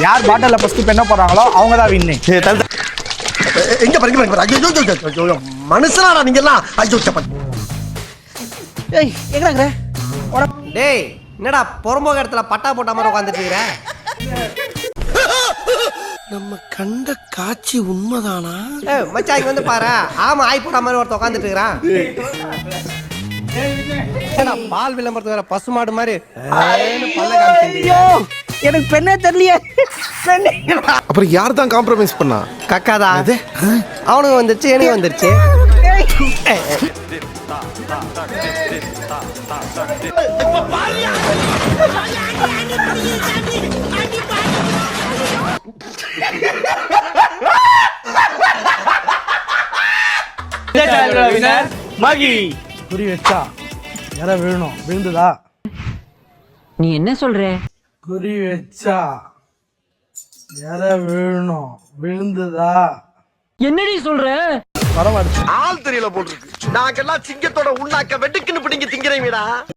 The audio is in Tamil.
யார் பாட்டில ஃபர்ஸ்ட் பெண்ண போறாங்களோ அவங்க தான் வின்னு. எங்க பாருங்க ஐயோ மனுஷனாடா நீங்க எல்லாம். ஐயோ சப்ப ஏய் எங்கடா டேய் என்னடா பொறம்போக இடத்துல பட்டா போட்ட மாதிரி உட்காந்துட்டு இருக்கற? நம்ம கண்ட காட்சி உண்மைதானா? ஏய் மச்சான் இங்க வந்து பாரு. ஆமா ஆய் போட்ட மாதிரி ஒருத்த உட்காந்துட்டு இருக்கறான். ஏடா பால் விளம்பரத்துக்கு வர பசுமாடு மாதிரி பல்ல காமிச்சிங்க. எனக்கு பெண்ணே தெரியலையே. அப்புறம் யார் தான் காம்ப்ரமைஸ் பண்ணா? கக்காதா அவனுக்கு வந்துருச்சு எனக்கு வந்துருச்சு. குறி வச்சா யார விழணும், விழுந்துதா? நீ என்ன சொல்ற? குறி வச்சா யார விழணும், விழுந்துதா? என்னடி சொல்ற? வரமாடுச்சு. ஆள் தெரியல போட்டுருக்கு. நாங்கெல்லாம் சிங்கத்தோட உண்ணாக்க வெட்டுக்குன்னு பிடிங்க திங்கிறீங்கடா.